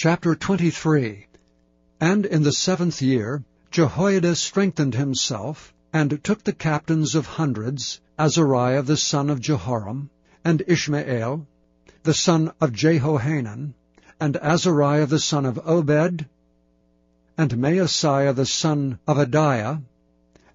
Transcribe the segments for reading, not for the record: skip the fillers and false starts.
Chapter 23. And in the 7th year Jehoiada strengthened himself, and took the captains of hundreds, Azariah the son of Jehoram, and Ishmael the son of Jehohanan, and Azariah the son of Obed, and Maaseiah the son of Adiah,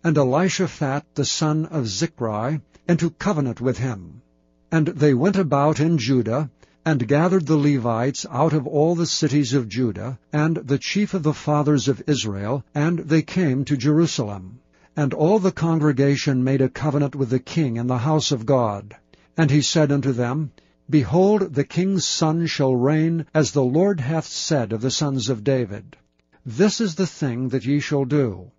and Elishaphat the son of Zichri, into covenant with him. And they went about in Judah, and gathered the Levites out of all the cities of Judah, and the chief of the fathers of Israel, and they came to Jerusalem. And all the congregation made a covenant with the king in the house of God. And he said unto them, Behold, the king's son shall reign, as the Lord hath said of the sons of David. This is the thing that ye shall do.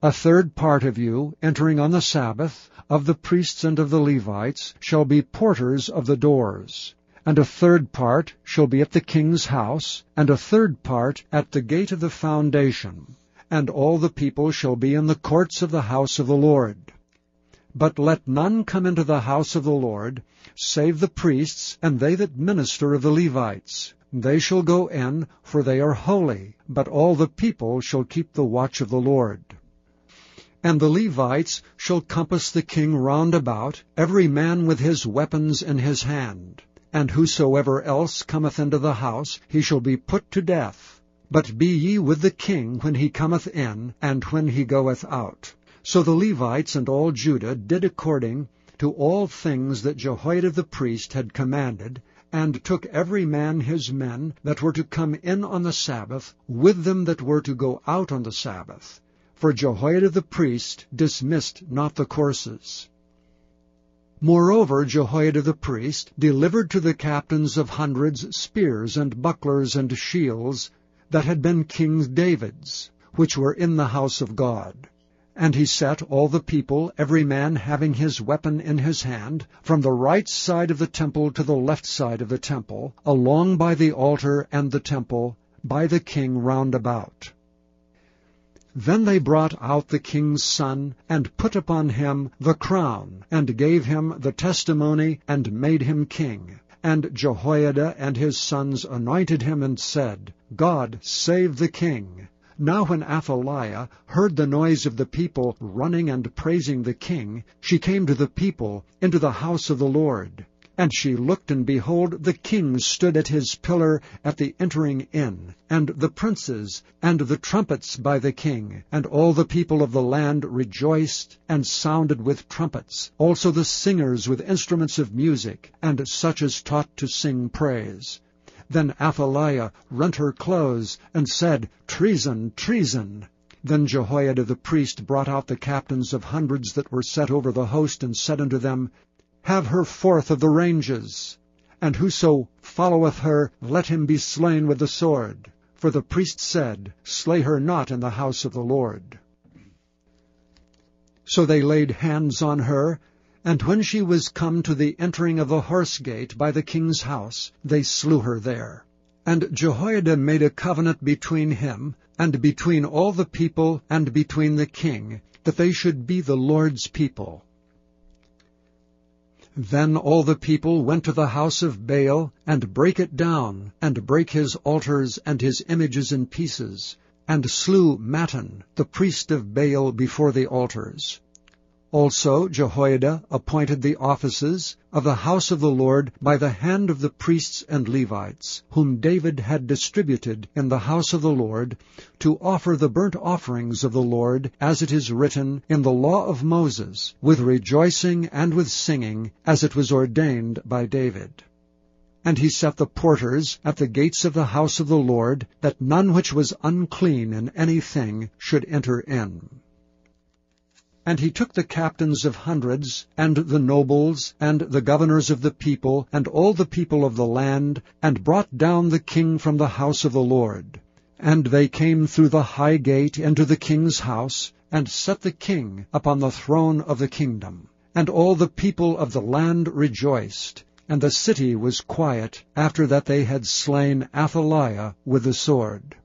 A third part of you, entering on the Sabbath, of the priests and of the Levites, shall be porters of the doors. And a third part shall be at the king's house, and a third part at the gate of the foundation. And all the people shall be in the courts of the house of the Lord. But let none come into the house of the Lord, save the priests and they that minister of the Levites. They shall go in, for they are holy, but all the people shall keep the watch of the Lord. And the Levites shall compass the king round about, every man with his weapons in his hand. And whosoever else cometh into the house, he shall be put to death. But be ye with the king when he cometh in, and when he goeth out. So the Levites and all Judah did according to all things that Jehoiada the priest had commanded, and took every man his men that were to come in on the Sabbath, with them that were to go out on the Sabbath. For Jehoiada the priest dismissed not the courses. Moreover, Jehoiada the priest delivered to the captains of hundreds spears and bucklers and shields that had been King David's, which were in the house of God. And he set all the people, every man having his weapon in his hand, from the right side of the temple to the left side of the temple, along by the altar and the temple, by the king round about. Then they brought out the king's son, and put upon him the crown, and gave him the testimony, and made him king. And Jehoiada and his sons anointed him, and said, God save the king. Now when Athaliah heard the noise of the people running and praising the king, she came to the people into the house of the Lord. And she looked, and behold, the king stood at his pillar at the entering in, and the princes, and the trumpets by the king, and all the people of the land rejoiced, and sounded with trumpets, also the singers with instruments of music, and such as taught to sing praise. Then Athaliah rent her clothes, and said, Treason, treason! Then Jehoiada the priest brought out the captains of hundreds that were set over the host, and said unto them, Have her forth of the ranges, and whoso followeth her, let him be slain with the sword. For the priest said, Slay her not in the house of the Lord. So they laid hands on her, and when she was come to the entering of the horse gate by the king's house, they slew her there. And Jehoiada made a covenant between him, and between all the people, and between the king, that they should be the Lord's people. Then all the people went to the house of Baal, and brake it down, and brake his altars and his images in pieces, and slew Mattan, the priest of Baal, before the altars. Also Jehoiada appointed the offices of the house of the Lord by the hand of the priests and Levites, whom David had distributed in the house of the Lord, to offer the burnt offerings of the Lord, as it is written in the law of Moses, with rejoicing and with singing, as it was ordained by David. And he set the porters at the gates of the house of the Lord, that none which was unclean in any thing should enter in. And he took the captains of hundreds, and the nobles, and the governors of the people, and all the people of the land, and brought down the king from the house of the Lord. And they came through the high gate into the king's house, and set the king upon the throne of the kingdom. And all the people of the land rejoiced, and the city was quiet, after that they had slain Athaliah with the sword.